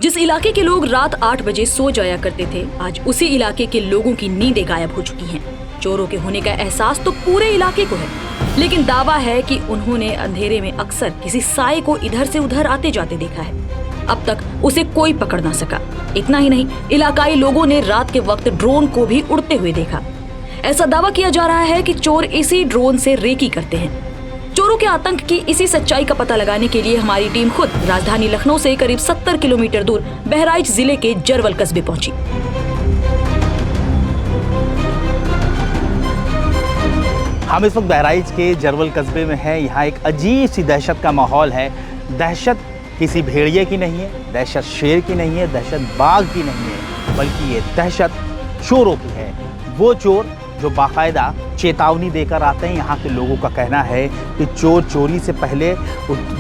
जिस इलाके के लोग रात 8 बजे सो जाया करते थे, आज उसी इलाके के लोगों की नींदें गायब हो चुकी हैं। चोरों के होने का एहसास तो पूरे इलाके को है, लेकिन दावा है कि उन्होंने अंधेरे में अक्सर किसी साए को इधर से उधर आते जाते देखा है। अब तक उसे कोई पकड़ ना सका। इतना ही नहीं, इलाकाई लोगों ने रात के वक्त ड्रोन को भी उड़ते हुए देखा। ऐसा दावा किया जा रहा है कि चोर इसी ड्रोन से रेकी करते हैं। चोरों के आतंक की इसी सच्चाई का पता लगाने के लिए हमारी टीम खुद राजधानी लखनऊ से करीब 70 किलोमीटर दूर बहराइच जिले के जरवल कस्बे पहुंची। हम इस वक्त बहराइच के जरवल कस्बे में हैं। यहाँ एक अजीब सी दहशत का माहौल है। दहशत किसी भेड़िए की नहीं है, दहशत शेर की नहीं है, दहशत बाघ की नहीं है, बल्कि ये दहशत चोरों की है। वो चोर जो बाकायदा चेतावनी देकर आते हैं। यहाँ के लोगों का कहना है कि चोर चोरी से पहले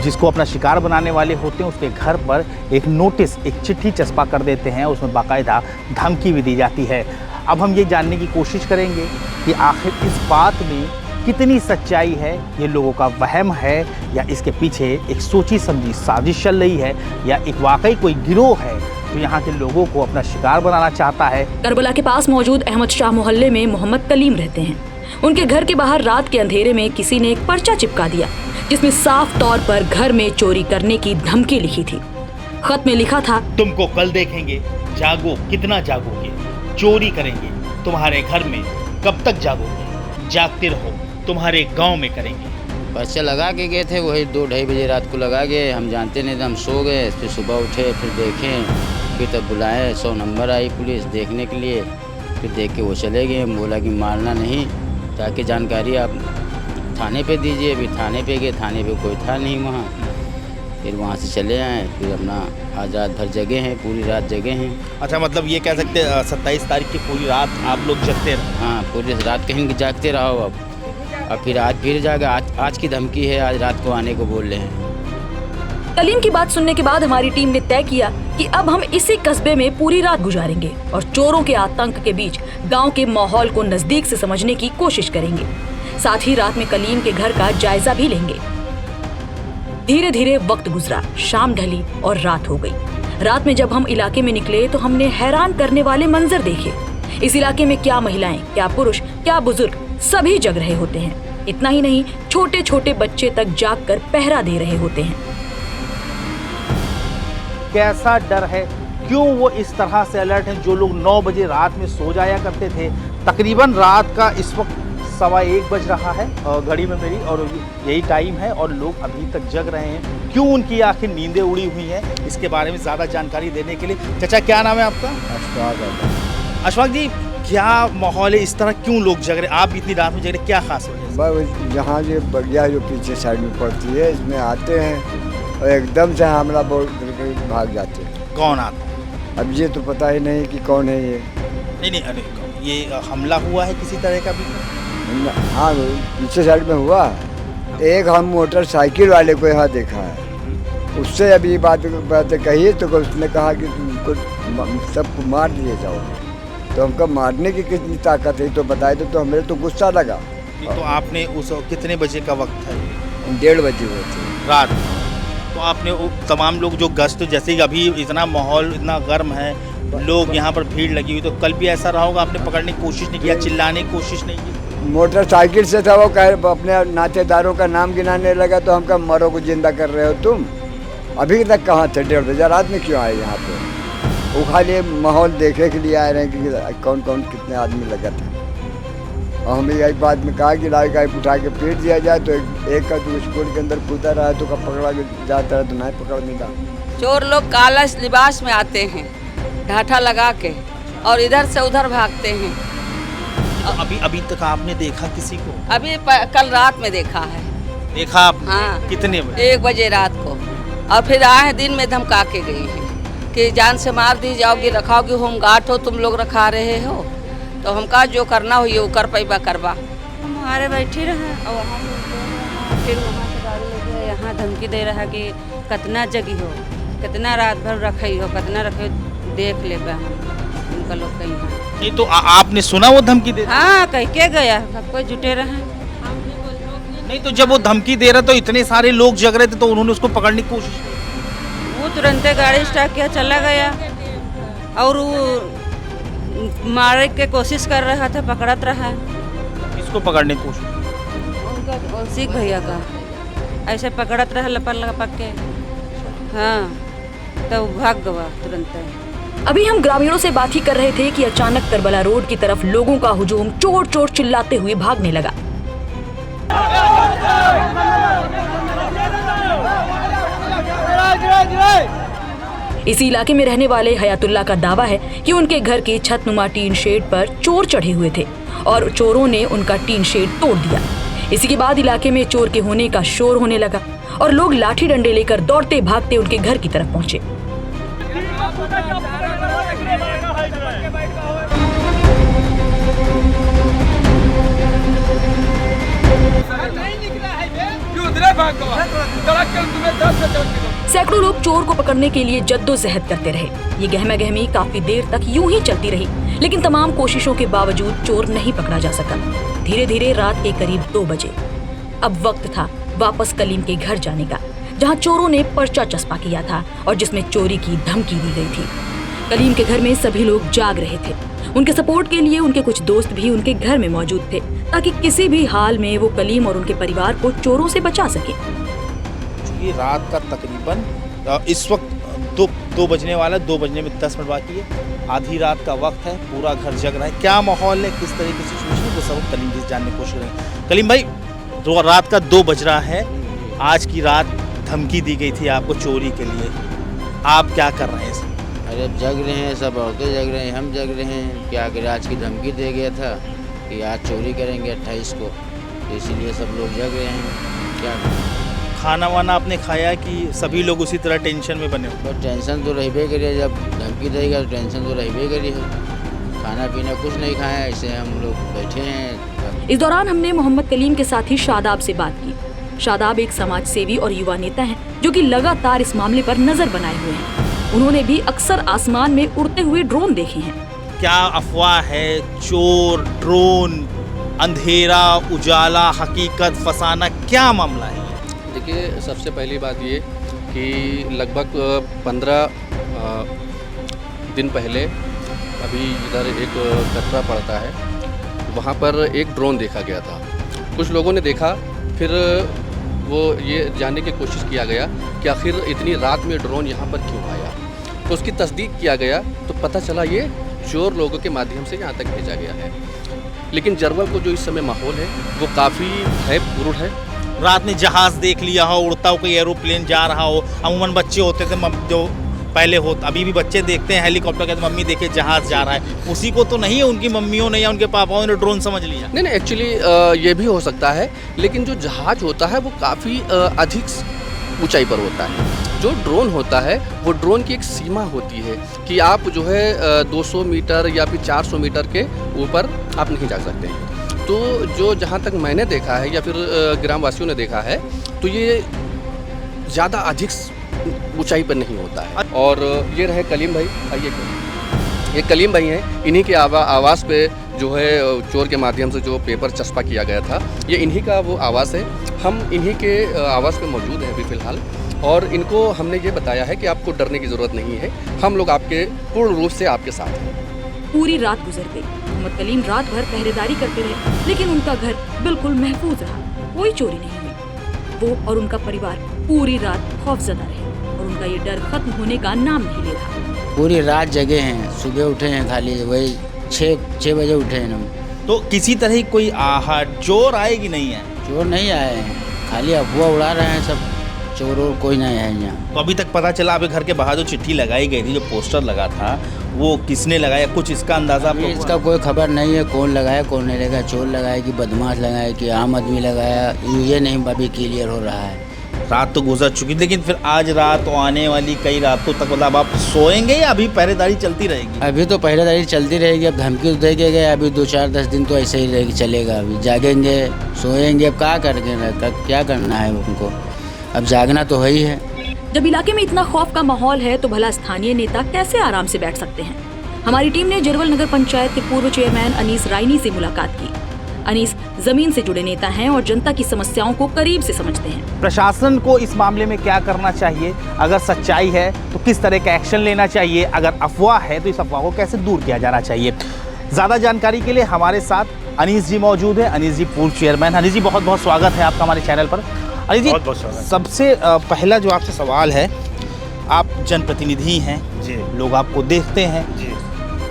जिसको अपना शिकार बनाने वाले होते हैं उसके घर पर एक नोटिस, एक चिट्ठी चस्पा कर देते हैं। उसमें बाकायदा धमकी भी दी जाती है। अब हम ये जानने की कोशिश करेंगे कि आखिर इस बात में कितनी सच्चाई है, ये लोगों का वहम है या इसके पीछे एक सोची समझी साजिश चल रही है या एक वाकई कोई गिरोह है तो यहाँ के लोगों को अपना शिकार बनाना चाहता है। करबला के पास मौजूद अहमद शाह मोहल्ले में मोहम्मद कलीम रहते हैं। उनके घर के बाहर रात के अंधेरे में किसी ने एक पर्चा चिपका दिया, जिसमें साफ तौर पर घर में चोरी करने की धमकी लिखी थी। खत में लिखा था, तुमको कल देखेंगे, जागो कितना जागोगे, चोरी करेंगे तुम्हारे घर में, कब तक जागोगे, जागते रहो तुम्हारे गांव में करेंगे। पर्चा लगा के गए थे, वही 2-2:30 बजे रात को लगा गए। हम जानते नहीं थे, हम सो गए। फिर सुबह उठे, फिर देखें, फिर तब बुलाए, 100 नंबर आई पुलिस देखने के लिए। फिर देख के वो चले गए। हम बोला कि मारना नहीं, जाके जानकारी आप थाने पे दीजिए। अभी थाने पे गए, थाने पे कोई था नहीं वहाँ। फिर वहाँ से चले आए। फिर अपना आज रात भर जगे हैं, पूरी रात जगे हैं। अच्छा, मतलब ये कह सकते 27 तारीख की पूरी रात आप लोग जगते रहे? हाँ, पूरी रात कहीं जागते रहो। अब फिर आज फिर जाएगा। आज की धमकी है, आज रात को आने को बोल रहे हैं। कलीम की बात सुनने के बाद हमारी टीम ने तय किया कि अब हम इसी कस्बे में पूरी रात गुजारेंगे और चोरों के आतंक के बीच गांव के माहौल को नजदीक से समझने की कोशिश करेंगे। साथ ही रात में कलीम के घर का जायजा भी लेंगे। धीरे धीरे वक्त गुजरा, शाम ढली और रात हो गई। रात में जब हम इलाके में निकले तो हमने हैरान करने वाले मंजर देखे। इस इलाके में क्या महिलाएं, क्या पुरुष, क्या बुजुर्ग, सभी जग रहे होते हैं। इतना ही नहीं, छोटे छोटे बच्चे तक जागकर पहरा दे रहे होते हैं। कैसा डर है, क्यों वो इस तरह से अलर्ट हैं? जो लोग 9 बजे रात में सो जाया करते थे, तकरीबन रात का इस वक्त 1:15 बज रहा है घड़ी में मेरी, और यही टाइम है और लोग अभी तक जग रहे हैं। क्यों उनकी आखिर नींदें उड़ी हुई हैं, इसके बारे में ज़्यादा जानकारी देने के लिए चाचा, क्या नाम है आपका? अशफाक जी, क्या माहौल है, इस तरह क्यों लोग जग रहे? आप इतनी रात में जग रहे, क्या खास वजह है? जहाँ ये बगिया जो पीछे साइड में पड़ती है, इसमें आते हैं और एकदम से हमला बोल करके भाग जाते हैं। कौन आता है? अब ये तो पता ही नहीं कि कौन है ये। नहीं, अरे ये हमला हुआ है किसी तरह का भी? हाँ, पीछे साइड में हुआ। एक हम मोटरसाइकिल वाले को यहाँ देखा है, उससे अभी बातें कही तो उसने कहा कि तुमको सबको मार दिए जाओ। तो हमको मारने की कितनी ताकत है तो बताए तो हमें तो गुस्सा लगा। तो आपने उस कितने बजे का वक्त है? 1:30 बजे हुए थे रात। तो आपने तमाम लोग जो गश्त, जैसे कि अभी इतना माहौल इतना गर्म है, लोग यहाँ पर भीड़ लगी हुई, तो कल भी ऐसा रहा होगा, आपने पकड़ने की कोशिश नहीं किया, चिल्लाने की कोशिश नहीं की? मोटरसाइकिल से था वो, कह अपने नातेदारों का नाम गिनाने लगा तो हम कहा मरो को जिंदा कर रहे हो तुम, अभी तक कहाँ थे? 1:30 बजे रात में क्यों आए यहाँ पे? वो खाली माहौल देखने के लिए आए रहे हैं कि कौन कौन कितने आदमी लगा था। और हमें एक बात में कहा कि लाइक उठा के पीट दिया जाए, तो एक का तो स्कूल के अंदर कूदा रहा है तो कब पकड़ा जाता है तो नहीं पकड़ मिला। चोर लोग काला लिबास में आते हैं, ढाठा लगा के, और इधर से उधर भागते हैं। तो अभी तक आपने देखा किसी को? अभी कल रात में देखा है। देखा आपने? हाँ। कितने बजे? 1 बजे रात को। और फिर आए दिन में धमका के गई हैं कि जान से मार दी जाओगी, रखाओगी, होमगार्ड हो तुम लोग, रखा रहे हो। तो हम कहा जो करना हो ये कर पैबा करवा। हम हमारे बैठे रहे और हम फिर वहाँ से गाड़ी लेके यहाँ धमकी दे रहा कि कितना जगी हो, कितना रात भर रखी हो, कितना रखे देख ले हम उनका लोग कहीं। नहीं तो आपने सुना वो धमकी दे? हाँ, कह के गया, सब कोई जुटे रहे। नहीं तो जब वो धमकी दे रहा तो इतने सारे लोग जग रहे थे तो उन्होंने उसको पकड़ने की कोशिश की? वो तुरंत गाड़ी स्टार्ट किया, चला गया और वो मारे के कोशिश कर रहा था, पकड़त रहा। किसको पकड़ने की कोशिश? उनका सिख भैया का ऐसे पकड़त रहा लपक के। हाँ, तो भाग गवा तुरंत। अभी हम ग्रामीणों से बात ही कर रहे थे कि अचानक करबला रोड की तरफ लोगों का हुजूम चोर चोर चिल्लाते हुए भागने लगा। इसी इलाके में रहने वाले हयातुल्ला का दावा है कि उनके घर के छतनुमा टीन शेड पर चोर चढ़े हुए थे और चोरों ने उनका टीन शेड तोड़ दिया। इसी के बाद इलाके में चोर के होने का शोर होने लगा और लोग लाठी डंडे लेकर दौड़ते भागते उनके घर की तरफ पहुंचे। सैकड़ों लोग चोर को पकड़ने के लिए जद्दोजहद करते रहे। ये गहमा-गहमी काफी देर तक यूं ही चलती रही, लेकिन तमाम कोशिशों के बावजूद चोर नहीं पकड़ा जा सका। धीरे धीरे रात के करीब 2 बजे अब वक्त था वापस कलीम के घर जाने का, जहां चोरों ने पर्चा चस्पा किया था और जिसमें चोरी की धमकी दी गई थी। कलीम के घर में सभी लोग जाग रहे थे। उनके सपोर्ट के लिए उनके कुछ दोस्त भी उनके घर में मौजूद थे, ताकि किसी भी हाल में वो कलीम और उनके परिवार को चोरों से बचा सके। ये रात का तकरीबन इस वक्त 2 बजने वाला, 2 बजने में 10 मिनट बाकी है। आधी रात का वक्त है, पूरा घर जग रहा है। क्या माहौल है, किस तरीके से सिचुएशन, वो सब कलीम जी से जानने की कोशिश करेंगे। कलीम भाई, रात का 2 बज रहा है, आज की रात धमकी दी गई थी आपको चोरी के लिए, आप क्या कर रहे हैं? अरे जग रहे हैं, सब औरतें जग रहे हैं, हम जग रहे हैं। क्या करें, आज की धमकी दे गया था कि आज चोरी करेंगे 28 को, तो इसीलिए सब लोग जग रहे हैं। क्या करें? खाना वाना आपने खाया कि सभी लोग उसी तरह टेंशन में बने हो? तो टेंशन तो रहबे करिए, जब धमकी देगा तो टेंशन तो रहबे करिए। खाना पीना कुछ नहीं खाया, ऐसे हम लोग बैठे हैं। इस दौरान हमने मोहम्मद कलीम के साथी शादाब से बात की। शादाब एक समाज सेवी और युवा नेता हैं, जो कि लगातार इस मामले पर नजर बनाए हुए हैं। उन्होंने भी अक्सर आसमान में उड़ते हुए ड्रोन देखे हैं। क्या अफवाह है, चोर, ड्रोन, अंधेरा, उजाला, हकीकत, फसाना, क्या मामला है? देखिए, सबसे पहली बात ये कि लगभग 15 दिन पहले अभी इधर एक कटरा पड़ता है, वहाँ पर एक ड्रोन देखा गया था। कुछ लोगों ने देखा, फिर वो ये जानने की कोशिश किया गया कि आखिर इतनी रात में ड्रोन यहाँ पर क्यों आया। तो उसकी तस्दीक किया गया तो पता चला ये चोर लोगों के माध्यम से यहाँ तक भेजा गया है। लेकिन जरवल को जो इस समय माहौल है वो काफ़ी भयपूर्ण है। रात में जहाज देख लिया हो, उड़ता हो, कोई एरोप्लेन जा रहा हो, अमूमन बच्चे होते थे जो पहले हो, अभी भी बच्चे देखते हैं हेलीकॉप्टर के, तो मम्मी देखे जहाज जा रहा है, उसी को तो नहीं है उनकी मम्मियों ने या उनके पापाओं ने ड्रोन समझ लिया। नहीं, एक्चुअली ये भी हो सकता है, लेकिन जो जहाज होता है वो काफ़ी अधिक ऊंचाई पर होता है। जो ड्रोन होता है वो ड्रोन की एक सीमा होती है कि आप जो है 200 मीटर या फिर 400 मीटर के ऊपर आप नहीं जा सकते हैं। तो जो जहाँ तक मैंने देखा है या फिर ग्रामवासियों ने देखा है, तो ये ज़्यादा अधिक ऊंचाई पर नहीं होता है। और ये रहे कलीम भाई, आइए, ये कलीम भाई हैं, इन्हीं के आवास पे जो है चोर के माध्यम से जो पेपर चस्पा किया गया था, ये इन्हीं का वो आवास है। हम इन्हीं के आवास पे मौजूद हैं अभी फ़िलहाल, और इनको हमने ये बताया है कि आपको डरने की ज़रूरत नहीं है, हम लोग आपके पूर्ण रूप से आपके साथ हैं। पूरी रात गुजर गई। मोहम्मद कलीम रात भर पहरेदारी करते रहे, लेकिन उनका घर बिल्कुल महफूज रहा, कोई चोरी नहीं हुई। वो और उनका परिवार पूरी रात खौफजदा रहे और उनका ये डर खत्म होने का नाम नहीं ले रहा। पूरी रात जगे हैं, सुबह उठे हैं, खाली वही 6 बजे उठे हैं हम। तो किसी तरह कोई आहट, चोर आए कि नहीं है? चोर नहीं आए हैं, खाली अफवाह उड़ा रहे हैं सब, चोर और कोई नहीं है यहाँ। तो अभी तक पता चला आपके घर के बाहर जो चिट्ठी लगाई गई थी, जो पोस्टर लगा था, वो किसने लगाया, कुछ इसका अंदाजा आपको? इसका कोई खबर नहीं है, कौन लगाया कौन नहीं लगाया, चोर लगाया कि बदमाश लगाया कि आम आदमी लगाया, ये नहीं अभी क्लियर हो रहा है। रात तो गुजर चुकी, लेकिन फिर आज रात तो आने वाली कई रातों तक, मतलब आप सोएंगे या अभी पहरेदारी चलती रहेगी? अभी तो पहरेदारी चलती रहेगी, अब धमकी तो दे के गए, अभी 2-4-10 दिन तो ऐसे ही रहेगी, चलेगा। अभी जागेंगे, सोएंगे, अब क्या करेंगे, क्या करना है उनको, अब जागना तो है ही है। जब इलाके में इतना खौफ का माहौल है तो भला स्थानीय नेता कैसे आराम से बैठ सकते हैं? हमारी टीम ने जरवल नगर पंचायत के पूर्व चेयरमैन अनीस रायनी से मुलाकात की। अनीस जमीन से जुड़े नेता हैं और जनता की समस्याओं को करीब से समझते हैं। प्रशासन को इस मामले में क्या करना चाहिए? अगर सच्चाई है तो किस तरह का एक्शन लेना चाहिए? अगर अफवाह है तो इस अफवाह को कैसे दूर किया जाना चाहिए? ज़्यादा जानकारी के लिए हमारे साथ अनीस जी मौजूद है। अनीस जी पूर्व चेयरमैन। अनीस जी बहुत बहुत स्वागत है आपका हमारे चैनल पर। अनीस जी बहुत स्वागत। सबसे पहला जो आपसे सवाल है, आप जनप्रतिनिधि हैं जी, लोग आपको देखते हैं जी।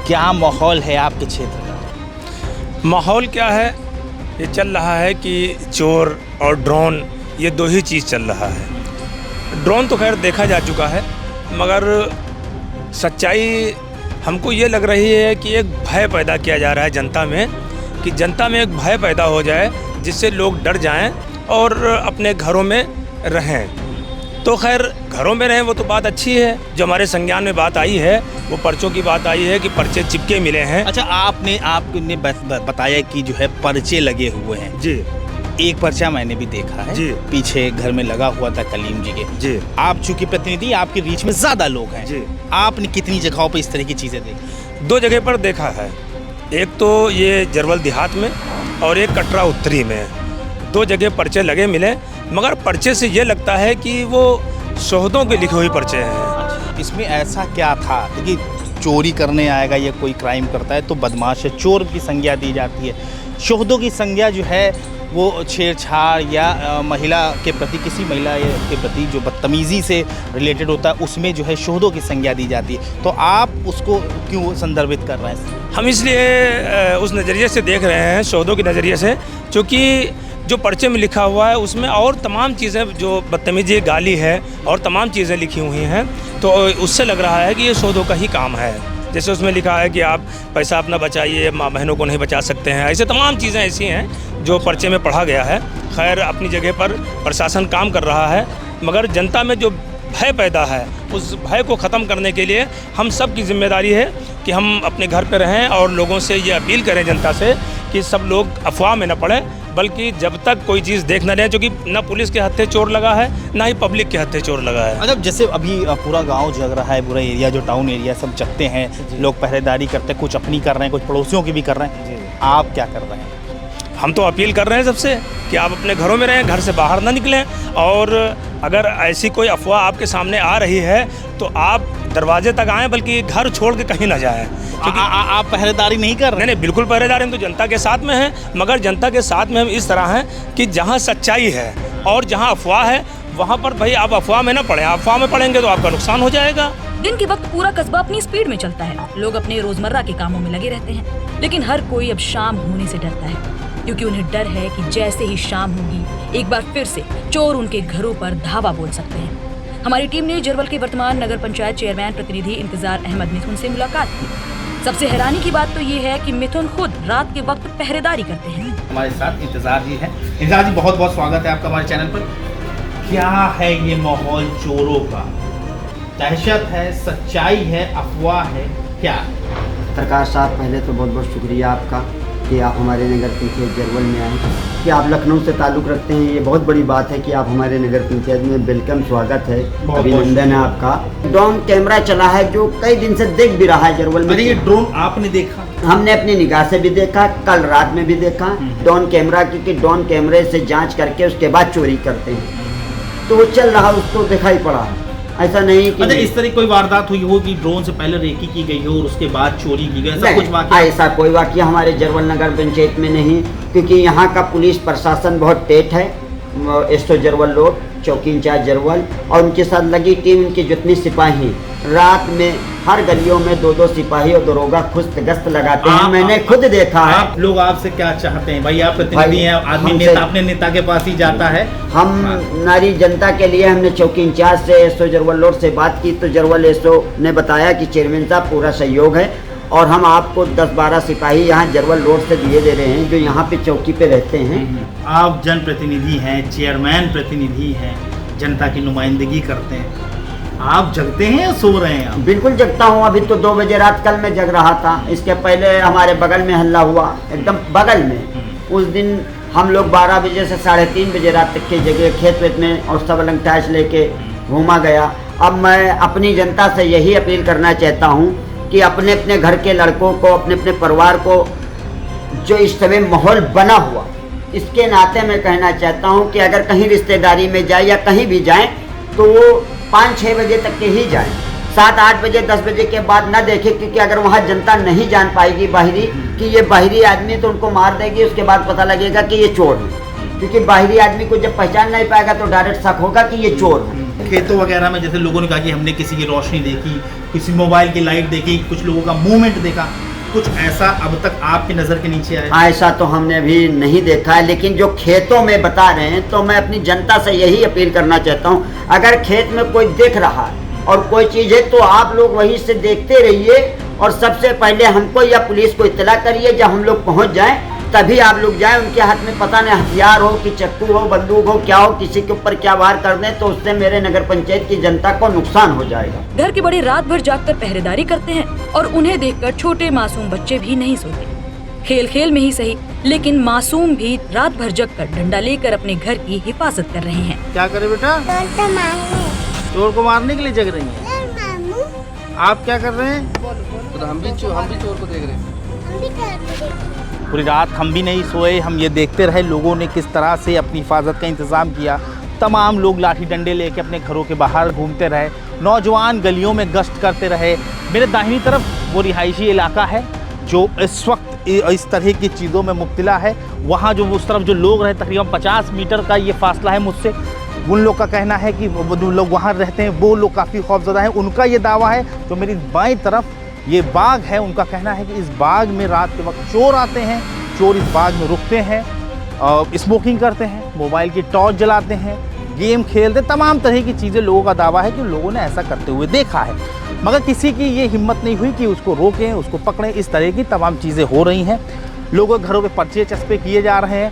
क्या माहौल है आपके क्षेत्र का? माहौल क्या है? ये चल रहा है कि चोर और ड्रोन, ये दो ही चीज़ चल रहा है। ड्रोन तो खैर देखा जा चुका है, मगर सच्चाई हमको ये लग रही है कि एक भय पैदा किया जा रहा है जनता में, कि जनता में एक भय पैदा हो जाए जिससे लोग डर जाएं और अपने घरों में रहें। तो खैर घरों में रहें वो तो बात अच्छी है। जो हमारे संज्ञान में बात आई है वो पर्चों की बात आई है कि पर्चे चिपके मिले हैं। अच्छा, आपने बताया कि जो है पर्चे लगे हुए हैं। जी एक पर्चा मैंने भी देखा है जी। पीछे घर में लगा हुआ था कलीम जी के। जी आप चूंकि प्रतिनिधि, आपके रीच में ज्यादा लोग हैं जी। आपने कितनी जगहों पर इस तरह की चीजें देखी? दो जगह पर देखा है, एक तो ये जरवल देहात में और एक कटरा उत्तरी में। दो जगह पर्चे लगे मिले, मगर पर्चे से ये लगता है कि वो शोहदों के लिखे हुए पर्चे हैं। इसमें ऐसा क्या था? देखिए, चोरी करने आएगा या कोई क्राइम करता है तो बदमाश है, चोर की संज्ञा दी जाती है। शोहदों की संज्ञा जो है वो छेड़छाड़ या महिला के प्रति, किसी महिला के प्रति जो बदतमीज़ी से रिलेटेड होता है उसमें जो है शोहदों की संज्ञा दी जाती है। तो आप उसको क्यों संदर्भित कर रहे हैं? हम इसलिए उस नज़रिए से देख रहे हैं, शोहदों के नज़रिए से, क्योंकि जो पर्चे में लिखा हुआ है उसमें और तमाम चीज़ें, जो बदतमीजी, गाली है और तमाम चीज़ें लिखी हुई हैं, तो उससे लग रहा है कि ये शोहदों का ही काम है। जैसे उसमें लिखा है कि आप पैसा अपना बचाइए, माँ बहनों को नहीं बचा सकते हैं। ऐसे तमाम चीज़ें ऐसी हैं जो पर्चे में पढ़ा गया है। खैर अपनी जगह पर प्रशासन काम कर रहा है, मगर जनता में जो भय पैदा है उस भय को ख़त्म करने के लिए हम सब की जिम्मेदारी है कि हम अपने घर पर रहें और लोगों से ये अपील करें जनता से कि सब लोग अफवाह में न पड़ें, बल्कि जब तक कोई चीज़ देख न लें, क्योंकि न पुलिस के हत्थे चोर लगा है ना ही पब्लिक के हत्थे चोर लगा है। मतलब जैसे अभी पूरा गांव जग रहा है, पूरा एरिया जो टाउन एरिया सब जगते हैं, लोग पहरेदारी करते हैं, कुछ अपनी कर रहे हैं, कुछ पड़ोसियों की भी कर रहे हैं। आप क्या कर रहे हैं? हम तो अपील कर रहे हैं सबसे कि आप अपने घरों में रहें, घर से बाहर ना निकलें, और अगर ऐसी कोई अफवाह आपके सामने आ रही है तो आप दरवाजे तक आएँ, बल्कि घर छोड़ के कहीं ना जाएँ। क्योंकि आप पहरेदारी नहीं कर रहे? नहीं, बिल्कुल पहरेदारी हम तो जनता के साथ में हैं, मगर जनता के साथ में हम इस तरह हैं कि जहाँ सच्चाई है और जहाँ अफवाह है वहाँ पर भाई आप अफवाह में ना पड़ें। अफवाह में पड़ेंगे तो आपका नुकसान हो जाएगा। दिन के वक्त पूरा कस्बा अपनी स्पीड में चलता है, लोग अपने रोजमर्रा के कामों में लगे रहते हैं, लेकिन हर कोई अब शाम होने से डरता है, क्योंकि उन्हें डर है कि जैसे ही शाम होगी एक बार फिर से चोर उनके घरों पर धावा बोल सकते हैं। हमारी टीम ने जरवल के वर्तमान नगर पंचायत चेयरमैन प्रतिनिधि इंतजार अहमद मिथुन से मुलाकात की। सबसे हैरानी की बात तो ये है कि मिथुन खुद रात के वक्त पहरेदारी करते हैं। हमारे साथ इंतजार जी हैं। इंतजार जी बहुत बहुत स्वागत है आपका हमारे चैनल पर। क्या है ये माहौल चोरों का? दहशत है, सच्चाई है, अफवाह है, क्या? पत्रकार साहब, पहले तो बहुत बहुत शुक्रिया आपका कि आप हमारे नगर पंचायत जरवल में आए, कि आप लखनऊ से ताल्लुक़ रखते हैं। ये बहुत बड़ी बात है कि आप हमारे नगर पंचायत में, वेलकम, स्वागत है, अभिनंदन है आपका। ड्रोन कैमरा चला है जो कई दिन से देख भी रहा है जरवल में। ये ड्रोन आपने देखा? हमने अपनी निगाह से भी देखा, कल रात में भी देखा ड्रोन कैमरा की, ड्रोन कैमरे से जाँच करके उसके बाद चोरी करते हैं, तो वो चल रहा, उसको दिखाई पड़ा है। ऐसा नहीं कि अच्छा, इस तरह कोई वारदात हुई हो कि ड्रोन से पहले रेकी की गई हो और उसके बाद चोरी की गई, ऐसा कुछ वाकया? ऐसा कोई वाकया हमारे जरवल नगर पंचायत में नहीं, क्योंकि यहाँ का पुलिस प्रशासन बहुत तेज है। एसओ जरवल लोग, चौकी इंचार्ज जरवल और उनके साथ लगी टीम, उनके जितने सिपाही, रात में हर गलियों में 2-2 सिपाही और दरोगा खुस्त गश्त लगाते हैं। मैंने खुद देखा है। आप लोग आपसे क्या चाहते हैं भाई? आप प्रतिनिधि हैं, आदमी नेता अपने नेता के पास ही जाता है। हम नारी जनता के लिए हमने चौकी इंचार्ज से, एसओ जरवल लोड से बात की, तो जरवल एसओ ने बताया कि चेयरमैन साहब पूरा सहयोग है और हम आपको 10-12 सिपाही यहाँ जरवल रोड से दिए दे रहे हैं जो यहाँ पे चौकी पे रहते हैं। आप जनप्रतिनिधि हैं, चेयरमैन प्रतिनिधि हैं, जनता की नुमाइंदगी करते हैं, आप जगते हैं या सो रहे हैं? बिल्कुल जगता हूँ। अभी तो 2 बजे रात कल मैं जग रहा था। इसके पहले हमारे बगल में हल्ला हुआ, एकदम बगल में। उस दिन हम लोग 12 बजे से 3:30 बजे रात तक के जगह खेत वेत में और सब अलंगटाइज लेके घूमा गया। अब मैं अपनी जनता से यही अपील करना चाहता हूँ कि अपने अपने घर के लड़कों को, अपने अपने परिवार को, जो इस समय माहौल बना हुआ इसके नाते मैं कहना चाहता हूँ कि अगर कहीं रिश्तेदारी में जाए या कहीं भी जाएं तो 5-6 बजे तक के ही जाएं। 7-8 बजे 10 बजे के बाद ना देखें, क्योंकि अगर वहाँ जनता नहीं जान पाएगी बाहरी कि ये बाहरी आदमी, तो उनको मार देगी। उसके बाद पता लगेगा कि ये चोर है, क्योंकि बाहरी आदमी को जब पहचान नहीं पाएगा तो डायरेक्ट शक होगा कि ये चोर है। खेतों वगैरह में जैसे लोगों ने कहा कि हमने किसी की रोशनी देखी, किसी मोबाइल की लाइट देखी, कुछ लोगों का मूवमेंट देखा, कुछ ऐसा अब तक आपकी नज़र के नीचे आया? ऐसा तो हमने अभी नहीं देखा है, लेकिन जो खेतों में बता रहे हैं तो मैं अपनी जनता से यही अपील करना चाहता हूँ, अगर खेत में कोई देख रहा है और कोई चीज़ है तो आप लोग वहीं से देखते रहिए और सबसे पहले हमको या पुलिस को इत्तला करिए। जब हम लोग पहुँच जाएं तभी आप लोग जाएं। उनके हाथ में पता नहीं हथियार हो कि चक्कू हो, बंदूक हो, क्या हो, किसी के ऊपर क्या वार कर दें तो उससे मेरे नगर पंचायत की जनता को नुकसान हो जाएगा। घर के बड़े रात भर जागकर पहरेदारी करते हैं और उन्हें देखकर छोटे मासूम बच्चे भी नहीं सोते। खेल खेल में ही सही, लेकिन मासूम भी रात भर जगकर डंडा लेकर अपने घर की हिफाजत कर रहे हैं। क्या करे बेटा? चोर को मारने के लिए जग रही हैं। आप क्या कर रहे हैं? तो हम भी चोर को देख रहे हैं। पूरी रात हम भी नहीं सोए, हम ये देखते रहे लोगों ने किस तरह से अपनी हिफाजत का इंतज़ाम किया। तमाम लोग लाठी डंडे लेके अपने घरों के बाहर घूमते रहे, नौजवान गलियों में गश्त करते रहे। मेरे दाहिनी तरफ वो रिहायशी इलाका है जो इस वक्त इस तरह की चीज़ों में मुब्तला है। वहाँ जो उस तरफ जो लोग रहे, तकरीबन 50 मीटर का ये फासला है मुझसे। उन लोग का कहना है कि वो लोग वहाँ रहते हैं, वो लोग काफ़ी खौफज़दा हैं। उनका ये दावा है। जो मेरी बाईं तरफ ये बाग है, उनका कहना है कि इस बाग में रात के वक्त चोर आते हैं, चोर इस बाग में रुकते हैं, स्मोकिंग करते हैं, मोबाइल की टॉर्च जलाते हैं, गेम खेलते, तमाम तरह की चीज़ें लोगों का दावा है कि लोगों ने ऐसा करते हुए देखा है। मगर किसी की ये हिम्मत नहीं हुई कि उसको रोकें, उसको पकड़ें। इस तरह की तमाम चीज़ें हो रही हैं। लोगों के घरों पे पर्चे चस्पे किए जा रहे हैं।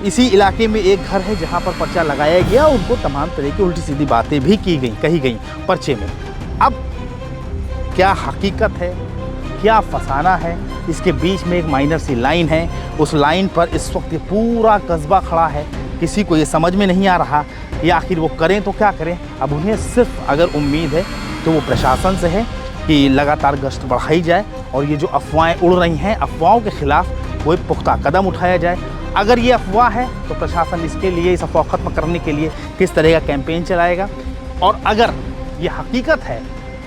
इसी इलाके में एक घर है जहाँ पर पर्चा लगाया गया, उनको तमाम तरह की उल्टी सीधी बातें भी कही गई पर्चे में। अब क्या हकीकत है, क्या फसाना है, इसके बीच में एक माइनर सी लाइन है। उस लाइन पर इस वक्त पूरा कस्बा खड़ा है। किसी को ये समझ में नहीं आ रहा कि आखिर वो करें तो क्या करें। अब उन्हें सिर्फ अगर उम्मीद है तो वो प्रशासन से है कि लगातार गश्त बढ़ाई जाए और ये जो अफवाहें उड़ रही हैं, अफवाहों के ख़िलाफ़ कोई पुख्ता कदम उठाया जाए। अगर ये अफवाह है तो प्रशासन इसके लिए, इस अफवाह ख़त्म करने के लिए किस तरह का कैंपेन चलाएगा, और अगर ये हकीकत है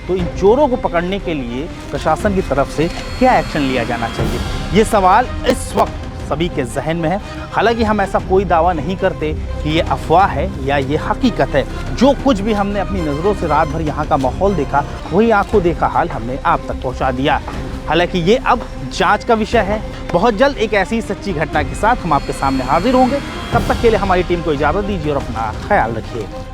तो इन चोरों को पकड़ने के लिए प्रशासन की तरफ से क्या एक्शन लिया जाना चाहिए, ये सवाल इस वक्त सभी के जहन में है। हालांकि हम ऐसा कोई दावा नहीं करते कि ये अफवाह है या ये हकीकत है। जो कुछ भी हमने अपनी नज़रों से रात भर यहाँ का माहौल देखा, वही आंखों देखा हाल हमने आप तक पहुँचा दिया। हालांकि ये अब जांच का विषय है। बहुत जल्द एक ऐसी सच्ची घटना के साथ हम आपके सामने हाजिर होंगे। तब तक के लिए हमारी टीम को इजाज़त दीजिए और अपना ख्याल रखिए।